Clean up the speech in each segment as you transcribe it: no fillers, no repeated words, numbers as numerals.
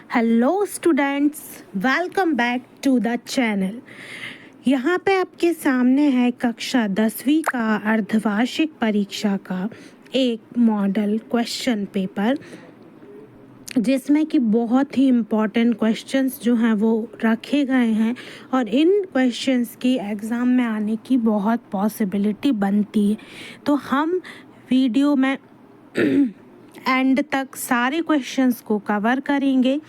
Hello students, welcome back to the channel. यहाँ पे आपके सामने है कक्षा 10वीं का अर्धवार्षिक परीक्षा का एक मॉडल क्वेश्चन पेपर, जिसमें कि बहुत ही इम्पॉर्टेंट क्वेश्चंस जो हैं वो रखे गए हैं और इन क्वेश्चंस की एग्ज़ाम में आने की बहुत पॉसिबिलिटी बनती है। तो हम वीडियो में एंड तक सारे क्वेश्चंस को कवर करेंगे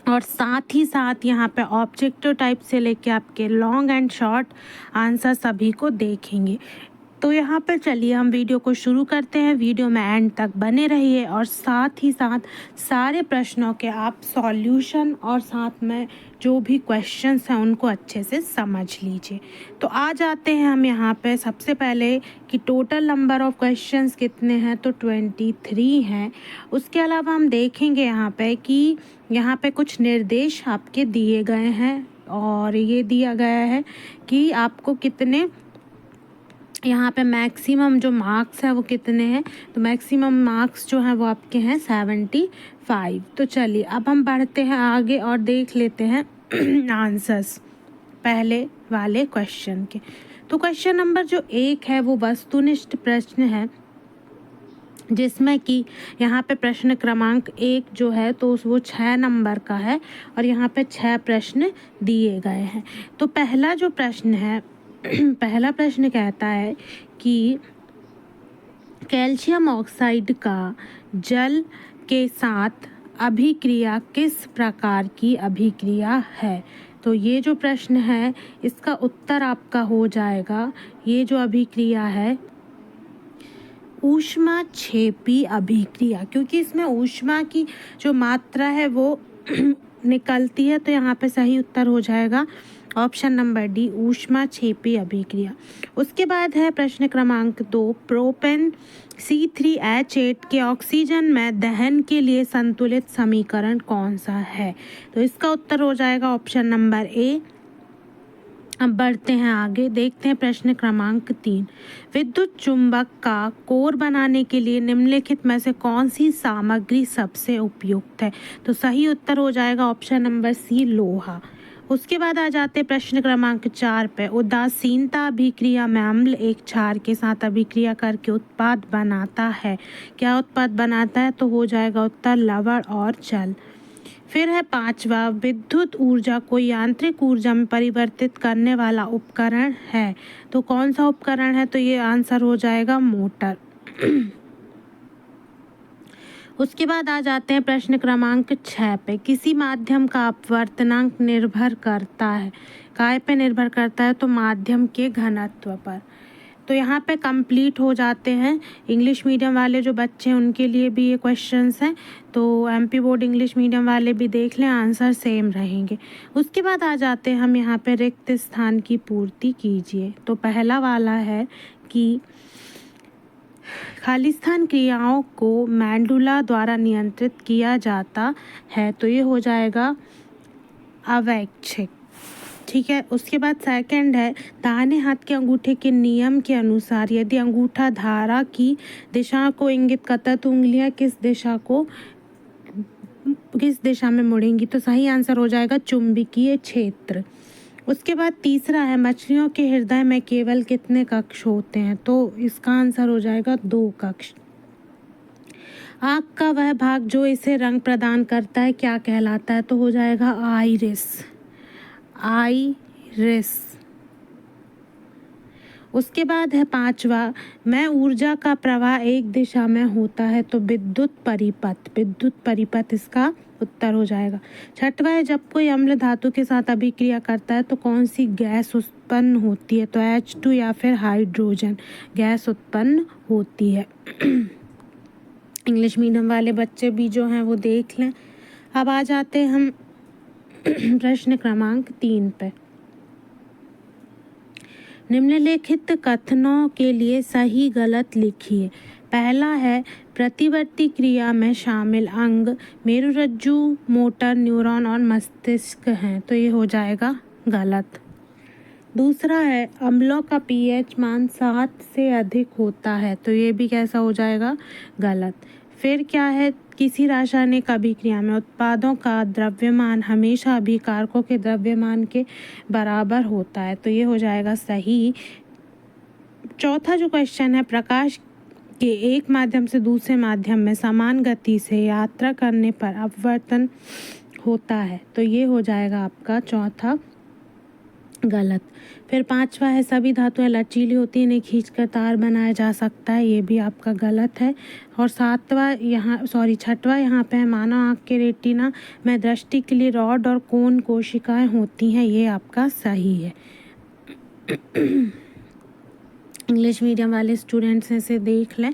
और साथ ही साथ यहाँ पे ऑब्जेक्टिव टाइप से लेके आपके लॉन्ग एंड शॉर्ट आंसर सभी को देखेंगे। तो यहाँ पर चलिए हम वीडियो को शुरू करते हैं। वीडियो में एंड तक बने रहिए और साथ ही साथ सारे प्रश्नों के आप सॉल्यूशन और साथ में जो भी क्वेश्चंस हैं उनको अच्छे से समझ लीजिए। तो आ जाते हैं हम यहाँ पे सबसे पहले कि टोटल नंबर ऑफ़ क्वेश्चंस कितने हैं, तो 23 हैं। उसके अलावा हम देखेंगे यहाँ पे कि यहाँ पे कुछ निर्देश आपके दिए गए हैं और ये दिया गया है कि आपको कितने यहाँ पे मैक्सिमम जो मार्क्स है वो कितने हैं। तो मैक्सिमम मार्क्स जो हैं वो आपके हैं 75। तो चलिए अब हम बढ़ते हैं आगे और देख लेते हैं आंसर्स पहले वाले क्वेश्चन के। तो क्वेश्चन नंबर जो 1 है वो वस्तुनिष्ठ प्रश्न है, जिसमें कि यहाँ पे प्रश्न क्रमांक 1 जो है तो वो 6 नंबर का है और यहाँ पे 6 प्रश्न दिए गए हैं। तो पहला जो प्रश्न है पहला प्रश्न कहता है कि कैल्शियम ऑक्साइड का जल के साथ अभिक्रिया किस प्रकार की अभिक्रिया है। तो ये जो प्रश्न है इसका उत्तर आपका हो जाएगा, ये जो अभिक्रिया है ऊष्माक्षेपी अभिक्रिया, क्योंकि इसमें ऊष्मा की जो मात्रा है वो निकलती है। तो यहाँ पे सही उत्तर हो जाएगा ऑप्शन नंबर डी, ऊष्माक्षेपी अभिक्रिया। उसके बाद है प्रश्न क्रमांक 2, प्रोपेन C3H8 के ऑक्सीजन में दहन के लिए संतुलित समीकरण कौन सा है। तो इसका उत्तर हो जाएगा ऑप्शन नंबर ए। अब बढ़ते हैं आगे, देखते हैं प्रश्न क्रमांक 3, विद्युत चुंबक का कोर बनाने के लिए निम्नलिखित में से कौन सी सामग्री सबसे उपयुक्त है। तो सही उत्तर हो जाएगा ऑप्शन नंबर सी, लोहा। उसके बाद आ जाते हैं प्रश्न क्रमांक 4 पे, उदासीनता अभिक्रिया में अम्ल एक क्षार के साथ अभिक्रिया करके उत्पाद बनाता है। क्या उत्पाद बनाता है, तो हो जाएगा उत्तर लवण और जल। फिर है 5वां, विद्युत ऊर्जा को यांत्रिक ऊर्जा में परिवर्तित करने वाला उपकरण है। तो कौन सा उपकरण है, तो ये आंसर हो जाएगा मोटर। उसके बाद आ जाते हैं प्रश्न क्रमांक 6 पे, किसी माध्यम का अपवर्तनांक निर्भर करता है, काय पे निर्भर करता है, तो माध्यम के घनत्व पर। तो यहाँ पे कंप्लीट हो जाते हैं। इंग्लिश मीडियम वाले जो बच्चे हैं उनके लिए भी ये क्वेश्चंस हैं, तो एमपी बोर्ड इंग्लिश मीडियम वाले भी देख लें, आंसर सेम रहेंगे। उसके बाद आ जाते हैं हम यहाँ पे रिक्त स्थान की पूर्ति कीजिए। तो पहला वाला है कि खालिस्तान क्रियाओं को मैंडुला द्वारा नियंत्रित किया जाता है। तो ये हो जाएगा अवैच्छिक, ठीक है। उसके बाद सेकंड है, दाहिने हाथ के अंगूठे के नियम के अनुसार यदि अंगूठा धारा की दिशा को इंगित करता है तो उंगलियां किस दिशा में मुड़ेंगी। तो सही आंसर हो जाएगा चुंबकीय क्षेत्र। उसके बाद तीसरा है, मछलियों के हृदय में केवल कितने कक्ष होते हैं। तो इसका आंसर हो जाएगा 2 कक्ष। आँख का वह भाग जो इसे रंग प्रदान करता है क्या कहलाता है, तो हो जाएगा आइरिस। उसके बाद है 5वां, मैं ऊर्जा का प्रवाह एक दिशा में होता है, तो विद्युत परिपथ इसका उत्तर हो जाएगा। 6वां है, जब कोई अम्ल धातु के साथ अभिक्रिया करता है तो कौन सी गैस उत्पन्न होती है। तो H2 या फिर हाइड्रोजन गैस उत्पन्न होती है। इंग्लिश मीडियम वाले बच्चे भी जो हैं वो देख लें। अब आ जाते हैं हम प्रश्न क्रमांक 3 पे, निम्नलिखित कथनों के लिए सही गलत लिखिए। पहला है, प्रतिवर्ती क्रिया में शामिल अंग मेरुरज्जु, मोटर न्यूरॉन और मस्तिष्क हैं। तो ये हो जाएगा गलत। दूसरा है, अम्लों का pH मान 7 से अधिक होता है। तो ये भी कैसा हो जाएगा, गलत। फिर क्या है, किसी रासायनिक अभिक्रिया में उत्पादों का द्रव्यमान हमेशा अभिकारकों के द्रव्यमान के बराबर होता है, तो ये हो जाएगा सही। चौथा जो क्वेश्चन है, प्रकाश के एक माध्यम से दूसरे माध्यम में समान गति से यात्रा करने पर अपवर्तन होता है, तो ये हो जाएगा आपका चौथा गलत। फिर पांचवा है, सभी धातुएं लचीली होती हैं, इन्हें खींचकर तार बनाया जा सकता है, ये भी आपका गलत है। और छठवा यहाँ पे है, मानव आँख के रेटिना में दृष्टि के लिए रॉड और कोन कोशिकाएं होती हैं, ये आपका सही है। इंग्लिश मीडियम वाले स्टूडेंट्स इसे देख लें।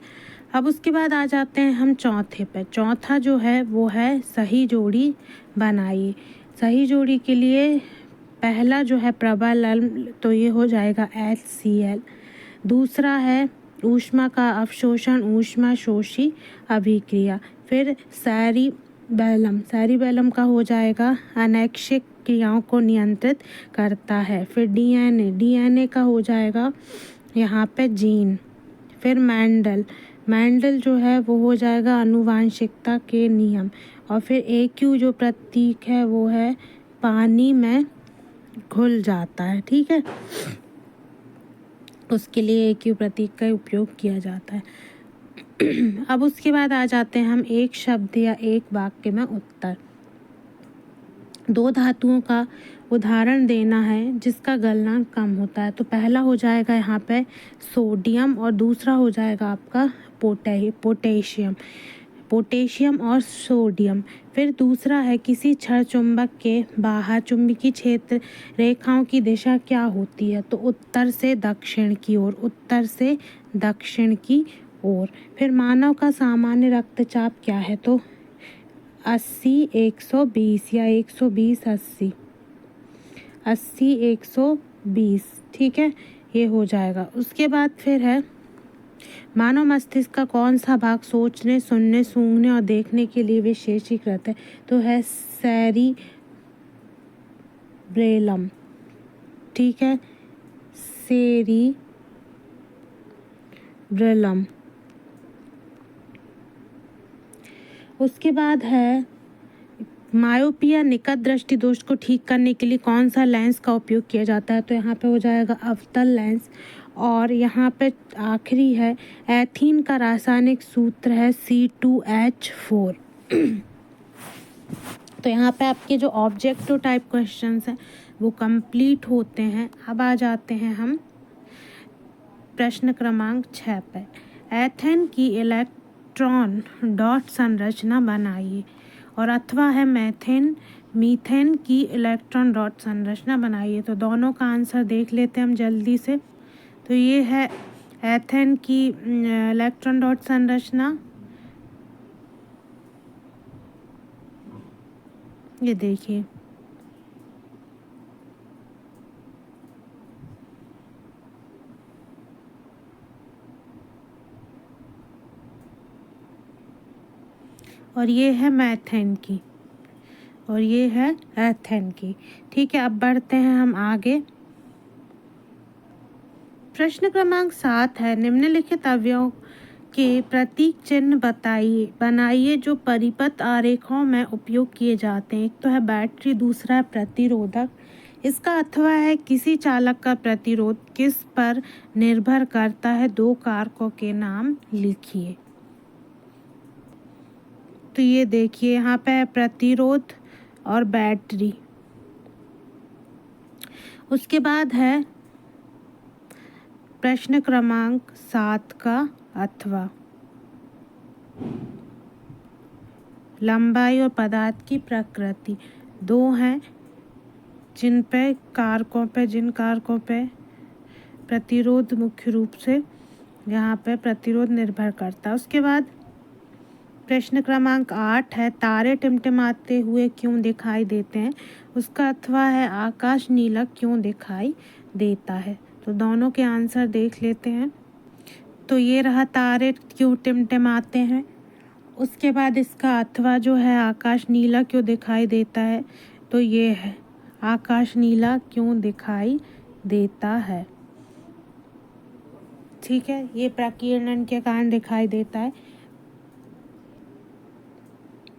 अब उसके बाद आ जाते हैं हम चौथे पे। चौथा जो है वो है सही जोड़ी बनाइए। सही जोड़ी के लिए पहला जो है प्रबल, तो ये हो जाएगा HCl। दूसरा है ऊष्मा का अवशोषण, ऊष्मा शोषी अभिक्रिया। फिर सैरीबैलम का हो जाएगा अनैक्षिक क्रियाओं को नियंत्रित करता है। फिर DNA का हो जाएगा यहाँ पे जीन। फिर मैंडल जो है वो हो जाएगा आनुवांशिकता के नियम। और फिर AQ जो प्रतीक है वो है पानी में घुल जाता है, ठीक है, उसके लिए AQ प्रतीक का उपयोग किया जाता है। अब उसके बाद आ जाते हैं हम एक शब्द या एक वाक्य में उत्तर। दो धातुओं का उदाहरण देना है जिसका गलनांक कम होता है, तो पहला हो जाएगा यहाँ पे सोडियम और दूसरा हो जाएगा आपका पोटेशियम और सोडियम। फिर दूसरा है, किसी क्षण चुंबक के बाहर चुंबकीय क्षेत्र रेखाओं की दिशा क्या होती है, तो उत्तर से दक्षिण की ओर। फिर मानव का सामान्य रक्तचाप क्या है, तो 80-120 या 120-80, 80-120, ठीक है, ये हो जाएगा। उसके बाद फिर है, मानव मस्तिष्क का कौन सा भाग सोचने, सुनने, सूंघने और देखने के लिए विशेषीकृत है, तो है सेरिब्रेलम, ठीक है, सेरिब्रेलम। उसके बाद है मायोपिया निकट दृष्टि दोष को ठीक करने के लिए कौन सा लेंस का उपयोग किया जाता है, तो यहाँ पे हो जाएगा अवतल लेंस। और यहाँ पे आखिरी है, एथीन का रासायनिक सूत्र है C2H4। तो यहाँ पे आपके जो ऑब्जेक्टिव टाइप क्वेश्चंस हैं वो कंप्लीट होते हैं। अब आ जाते हैं हम प्रश्न क्रमांक 6 पे। एथेन की इलेक्ट्रॉन डॉट संरचना बनाइए, और अथवा है मीथेन की इलेक्ट्रॉन डॉट संरचना बनाइए। तो दोनों का आंसर देख लेते हैं हम जल्दी से। तो ये है एथेन की इलेक्ट्रॉन डॉट संरचना, ये देखिए, और ये है मैथेन की, और ये है एथेन की, ठीक है। अब बढ़ते हैं हम आगे। प्रश्न क्रमांक 7 है, निम्नलिखित अवयवों के प्रतीक चिन्ह बनाइए जो परिपथ आरेखों में उपयोग किए जाते हैं। एक तो है बैटरी, दूसरा है प्रतिरोधक। इसका अथवा है, किसी चालक का प्रतिरोध किस पर निर्भर करता है, दो कारकों के नाम लिखिए। तो ये देखिए यहाँ पे है प्रतिरोध और बैटरी। उसके बाद है प्रश्न क्रमांक 7 का अथवा, लंबाई और पदार्थ की प्रकृति। दो हैं जिन कारकों पे प्रतिरोध मुख्य रूप से यहाँ पे प्रतिरोध निर्भर करता है। उसके बाद प्रश्न क्रमांक 8 है, तारे टिमटिमाते हुए क्यों दिखाई देते हैं। उसका अथवा है, आकाश नीला क्यों दिखाई देता है। तो दोनों के आंसर देख लेते हैं। तो ये रहा, तारे क्यों टिमटिमाते हैं। उसके बाद इसका अथवा जो है, आकाश नीला क्यों दिखाई देता है, तो ये है, आकाश नीला क्यों दिखाई देता है, ठीक है, ये प्रकीर्णन के कारण दिखाई देता है।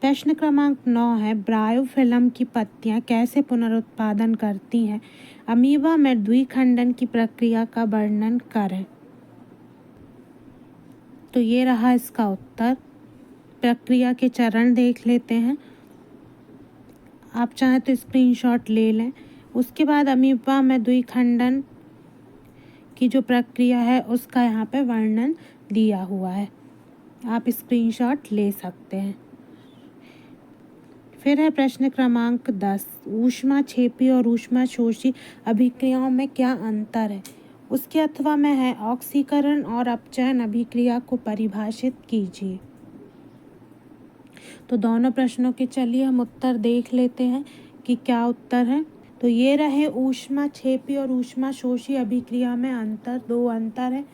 प्रश्न क्रमांक 9 है, ब्रायोफिल्म की पत्तियां कैसे पुनरुत्पादन करती हैं? अमीबा में द्विखंडन की प्रक्रिया का वर्णन करें। तो ये रहा इसका उत्तर। प्रक्रिया के चरण देख लेते हैं। आप चाहें तो स्क्रीनशॉट ले लें। उसके बाद अमीबा में द्विखंडन की जो प्रक्रिया है उसका यहाँ पे वर्णन दिया हुआ है, आप स्क्रीनशॉट ले सकते हैं। फिर है प्रश्न क्रमांक 10, ऊष्माक्षेपी और ऊष्माशोषी अभिक्रियाओं में क्या अंतर है? उसके अथवा में है, ऑक्सीकरण और अपचयन अभिक्रिया को परिभाषित कीजिए। तो दोनों प्रश्नों के चलिए हम उत्तर देख लेते हैं कि क्या उत्तर है। तो ये रहे ऊष्माक्षेपी और ऊष्माशोषी अभिक्रिया में अंतर, 2 अंतर है,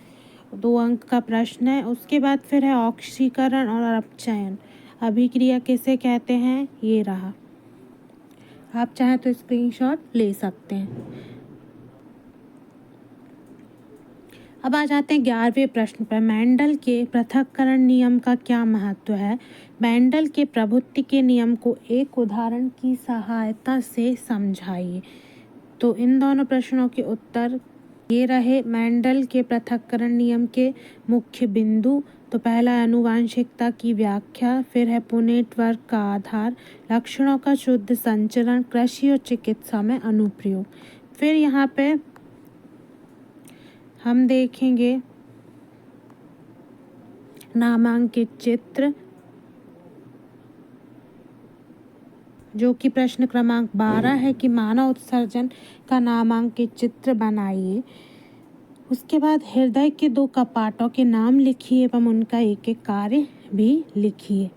2 अंक का प्रश्न है। उसके बाद फिर है ऑक्सीकरण और अपचयन अभिक्रिया किसे कहते हैं, ये रहा। आप चाहें तो स्क्रीनशॉट ले सकते हैं। अब आ जाते हैं 11वें प्रश्न पर, मेंडल के पृथक्करण नियम का क्या महत्व है? मेंडल के प्रभुत्व के नियम को एक उदाहरण की सहायता से समझाइए। तो इन दोनों प्रश्नों के उत्तर ये रहे। मेंडल के पृथक्करण नियम के मुख्य बिंदु, तो पहला है आनुवांशिकता की व्याख्या, फिर है पुनेट वर्ग का आधार, लक्षणों का शुद्ध संचरण, कृषि और चिकित्सा में अनुप्रयोग। फिर यहाँ पे हम देखेंगे नामांकित चित्र, जो कि प्रश्न क्रमांक 12 है कि मानव उत्सर्जन का नामांकित चित्र बनाइए। उसके बाद हृदय के 2 कपाटों के नाम लिखिए एवं उनका एक एक कार्य भी लिखिए।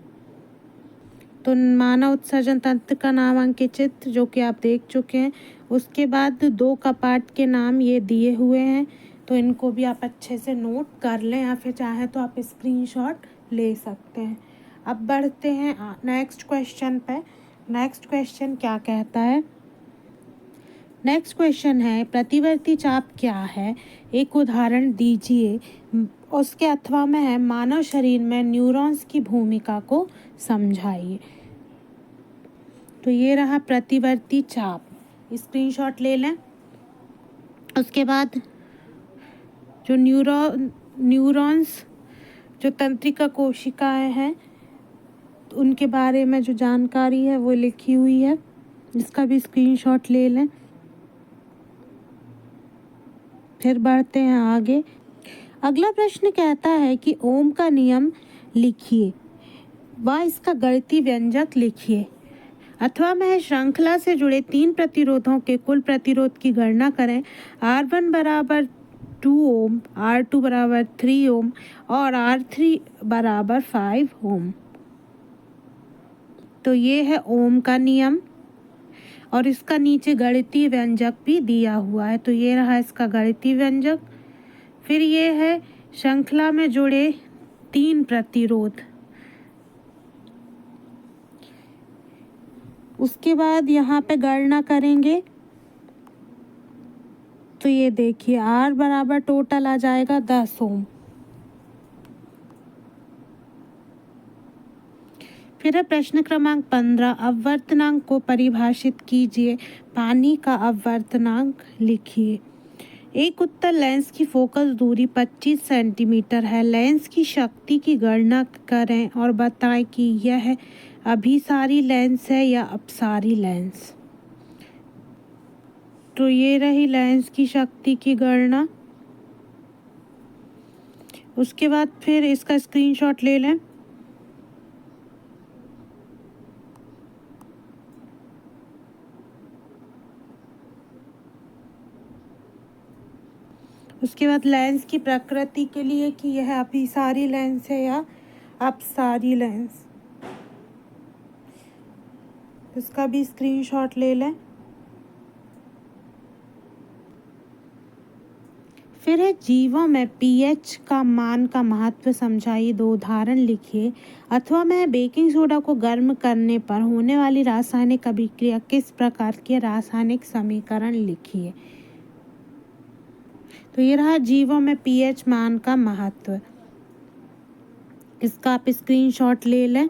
तो मानव उत्सर्जन तंत्र का नामांकित चित्र जो कि आप देख चुके हैं। उसके बाद 2 कपाट के नाम ये दिए हुए हैं, तो इनको भी आप अच्छे से नोट कर लें या फिर चाहे तो आप स्क्रीनशॉट ले सकते हैं। अब बढ़ते हैं नेक्स्ट क्वेश्चन पे। नेक्स्ट क्वेश्चन क्या कहता है? नेक्स्ट क्वेश्चन है, प्रतिवर्ती चाप क्या है? एक उदाहरण दीजिए। उसके अथवा में है, मानव शरीर में न्यूरॉन्स की भूमिका को समझाइए। तो ये रहा प्रतिवर्ती चाप, स्क्रीनशॉट ले लें। उसके बाद जो न्यूरॉन्स जो तंत्रिका कोशिकाएं हैं उनके बारे में जो जानकारी है वो लिखी हुई है, इसका भी स्क्रीनशॉट ले लें। फिर बढ़ते हैं आगे। अगला प्रश्न कहता है कि ओम का नियम लिखिए व इसका गणितीय व्यंजक लिखिए। अथवा में श्रृंखला से जुड़े 3 प्रतिरोधों के कुल प्रतिरोध की गणना करें। R1 बराबर 2 ओम, R2 बराबर 3 ओम और R3 बराबर 5 ओम। तो ये है ओम का नियम और इसका नीचे गणितीय व्यंजक भी दिया हुआ है। तो ये रहा इसका गणितीय व्यंजक। फिर ये है श्रृंखला में जुड़े 3 प्रतिरोध। उसके बाद यहाँ पे गणना करेंगे तो ये देखिए R बराबर टोटल आ जाएगा 10 ओम। फिर है प्रश्न क्रमांक 15, अपवर्तनांक को परिभाषित कीजिए। पानी का अपवर्तनांक लिखिए। एक उत्तल लेंस की फोकस दूरी 25 सेंटीमीटर है। लेंस की शक्ति की गणना करें और बताएं कि यह अभिसारी लेंस है या अपसारी लेंस। तो ये रही लेंस की शक्ति की गणना। उसके बाद फिर इसका स्क्रीनशॉट ले लें। उसके बाद लेंस की प्रकृति के लिए कि यह अभिसारी लेंस है या अपसारी लेंस, इसका भी स्क्रीनशॉट ले लें। फिर है जीवों में पीएच का मान का महत्व समझाइए। 2 उदाहरण लिखिए। अथवा में बेकिंग सोडा को गर्म करने पर होने वाली रासायनिक अभिक्रिया किस प्रकार के रासायनिक समीकरण लिखिए। तो ये रहा जीवों में पीएच मान का महत्व, इसका आप स्क्रीनशॉट ले लें।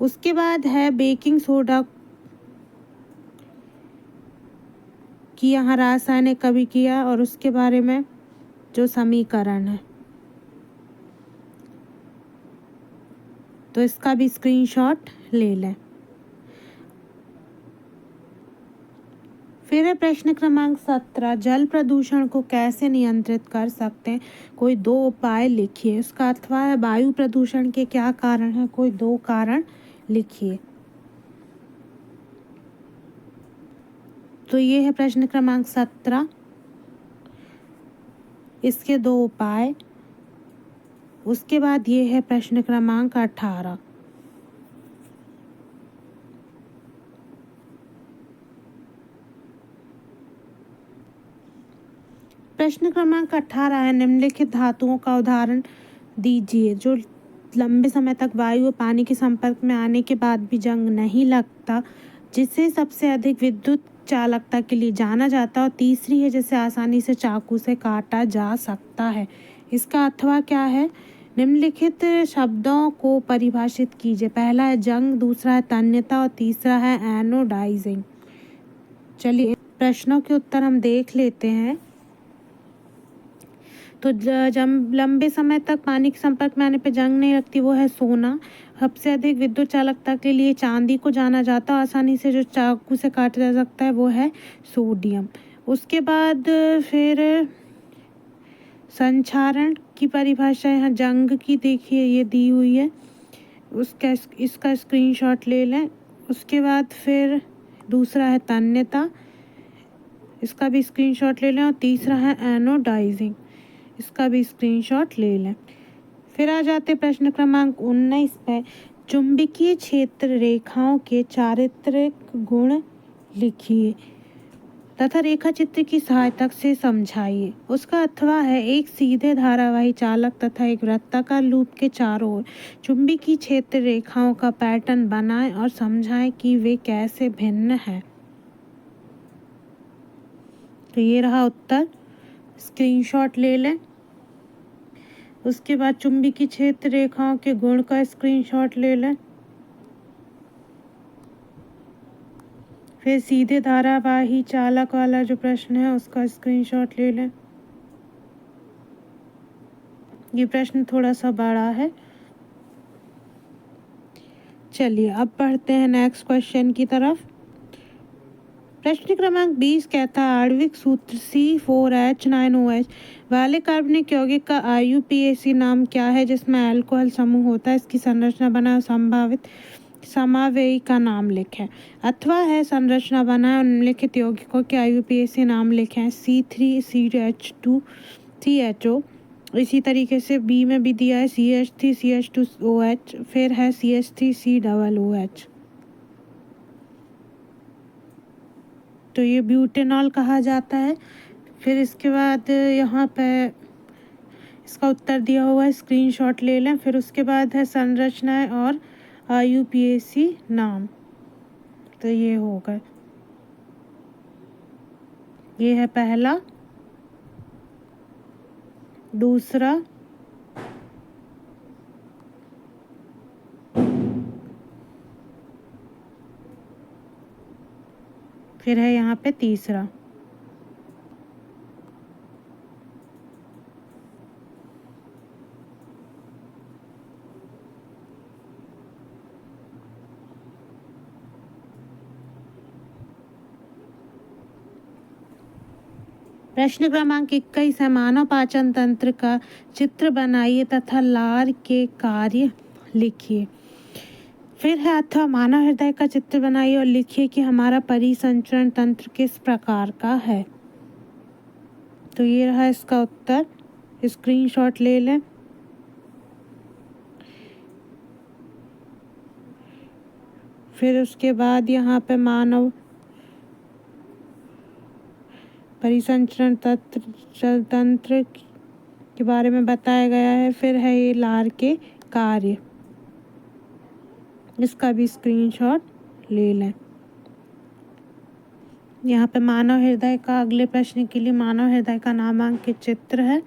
उसके बाद है बेकिंग सोडा की यहाँ रासायनिक अभिक्रिया और उसके बारे में जो समीकरण है, तो इसका भी स्क्रीनशॉट ले लें। फिर है प्रश्न क्रमांक 17, जल प्रदूषण को कैसे नियंत्रित कर सकते हैं, कोई 2 उपाय लिखिए। इसका अथवा है वायु प्रदूषण के क्या कारण हैं, कोई 2 कारण लिखिए। तो ये है प्रश्न क्रमांक 17, इसके 2 उपाय। उसके बाद ये है प्रश्न क्रमांक 18, प्रश्न क्रमांक 18 है निम्नलिखित धातुओं का उदाहरण दीजिए जो लंबे समय तक वायु और पानी के संपर्क में आने के बाद भी जंग नहीं लगता, जिसे सबसे अधिक विद्युत चालकता के लिए जाना जाता है, और तीसरी है जिसे आसानी से चाकू से काटा जा सकता है। इसका अथवा क्या है, निम्नलिखित शब्दों को परिभाषित कीजिए। पहला है जंग, दूसरा है तन्यता और तीसरा है एनोडाइजिंग। चलिए प्रश्नों के उत्तर हम देख लेते हैं। तो जब लंबे समय तक पानी के संपर्क में आने पर जंग नहीं लगती, वो है सोना। सबसे अधिक विद्युत चालकता के लिए चांदी को जाना जाता है, आसानी से जो चाकू से काटा जा सकता है वो है सोडियम। उसके बाद फिर संचारण की परिभाषा यहाँ जंग की देखिए ये दी हुई है, इसका स्क्रीनशॉट ले लें। उसके बाद फिर दूसरा है तन्यता, इसका भी स्क्रीनशॉट ले लें, और तीसरा है एनोडाइजिंग, इसका भी स्क्रीनशॉट ले लें। फिर आ जाते प्रश्न क्रमांक 19 पे, चुंबकीय क्षेत्र रेखाओं के चारित्रिक गुण लिखिए तथा रेखा चित्र की सहायता से समझाइए। उसका अथवा है एक सीधे धारावाही चालक तथा एक वृत्ताकार लूप के चारों ओर चुंबकीय क्षेत्र रेखाओं का पैटर्न बनाएं और समझाएं कि वे कैसे भिन्न हैं। तो ये रहा उत्तर, स्क्रीनशॉट ले लें। उसके बाद चुंबकीय क्षेत्र रेखाओं के गुण का स्क्रीनशॉट ले लें। फिर सीधे धारावाही चालक वाला जो प्रश्न है उसका स्क्रीनशॉट ले लें। ये प्रश्न थोड़ा सा बड़ा है। चलिए अब बढ़ते हैं नेक्स्ट क्वेश्चन की तरफ। प्रश्न क्रमांक 20 कहता है आणविक सूत्र C4H9OH वाले कार्बनिक यौगिक का IUPAC नाम क्या है जिसमें अल्कोहल समूह होता है, इसकी संरचना बनाए और संभावित समावेयी का नाम लिखें। अथवा है संरचना बनाए और निम्नलिखित यौगिकों के IUPAC नाम लिखें। C3CH2CHO, इसी तरीके से बी में भी दिया है CH3CH2OH, फिर है CH3COOH। तो ये ब्यूटेनॉल कहा जाता है। फिर इसके बाद यहाँ पे इसका उत्तर दिया हुआ है, स्क्रीनशॉट ले लें। फिर उसके बाद है संरचनाएं और IUPAC नाम, तो ये होगा, ये है पहला, दूसरा, फिर है यहाँ पे तीसरा। प्रश्न क्रमांक 21 है मानव पाचन तंत्र का चित्र बनाइए तथा लार के कार्य लिखिए। फिर है अथवा मानव हृदय का चित्र बनाइए और लिखिए कि हमारा परिसंचरण तंत्र किस प्रकार का है। तो ये रहा इसका उत्तर, स्क्रीनशॉट ले लें। फिर उसके बाद यहाँ पे मानव परिसंचरण तंत्र के बारे में बताया गया है। फिर है ये लार के कार्य, इसका भी स्क्रीनशॉट ले लें। यहाँ पे मानव हृदय का, अगले प्रश्न के लिए मानव हृदय का नामांकित चित्र है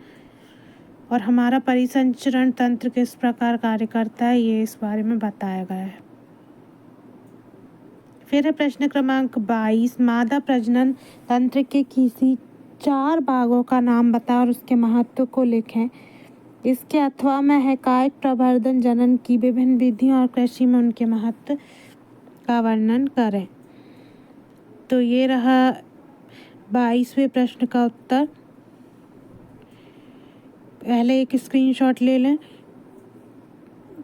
और हमारा परिसंचरण तंत्र किस प्रकार कार्य करता है ये इस बारे में बताया गया है। फिर है प्रश्न क्रमांक 22, मादा प्रजनन तंत्र के किसी 4 भागों का नाम बताओ और उसके महत्व को लिखें। इसके अथवा में है कायिक प्रवर्धन जनन की विभिन्न विधियों और कृषि में उनके महत्व का वर्णन करें। तो ये रहा 22वें प्रश्न का उत्तर। पहले एक स्क्रीनशॉट ले लें,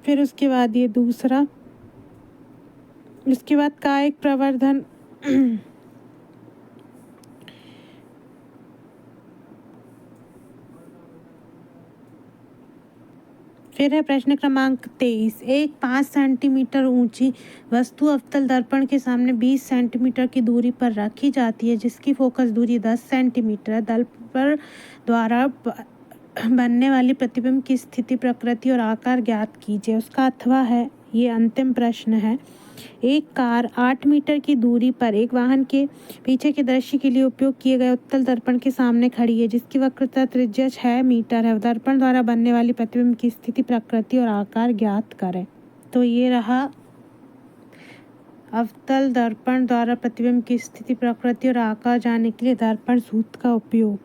फिर उसके बाद ये दूसरा, इसके बाद कायिक प्रवर्धन फिर है प्रश्न क्रमांक 23, एक 5 सेंटीमीटर ऊंची वस्तु अवतल दर्पण के सामने 20 सेंटीमीटर की दूरी पर रखी जाती है, जिसकी फोकस दूरी 10 सेंटीमीटर है। दर्पण द्वारा बनने वाली प्रतिबिंब की स्थिति, प्रकृति और आकार ज्ञात कीजिए। उसका अथवा है, ये अंतिम प्रश्न है। एक कार 8 मीटर की दूरी पर एक वाहन के पीछे के दृश्य के लिए उपयोग किए गए उत्तल दर्पण के सामने खड़ी है, जिसकी वक्रता त्रिज्या 6 मीटर है। दर्पण द्वारा बनने वाली प्रतिबिंब की स्थिति, प्रकृति और आकार ज्ञात करें। तो ये रहा अवतल दर्पण द्वारा प्रतिबिंब की स्थिति, प्रकृति और आकार जानने के लिए दर्पण सूत्र का उपयोग।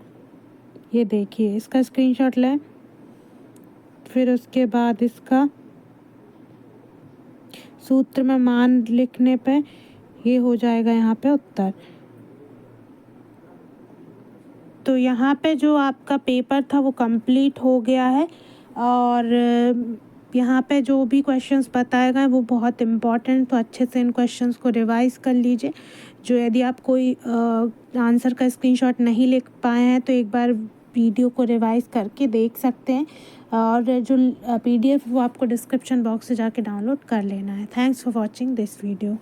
ये देखिए, इसका स्क्रीनशॉट लें, फिर उसके बाद इसका सूत्र में मान लिखने पे ये हो जाएगा यहाँ पे उत्तर। तो यहाँ पे जो आपका पेपर था वो कंप्लीट हो गया है, और यहाँ पे जो भी क्वेश्चंस बताए गए वो बहुत इम्पॉर्टेंट, तो अच्छे से इन क्वेश्चंस को रिवाइज़ कर लीजिए। जो यदि आप कोई आंसर का स्क्रीनशॉट नहीं लिख पाए हैं तो एक बार वीडियो को रिवाइज़ करके देख सकते हैं, और जो PDF वो आपको डिस्क्रिप्शन बॉक्स से जाके डाउनलोड कर लेना है। Thanks for watching this video.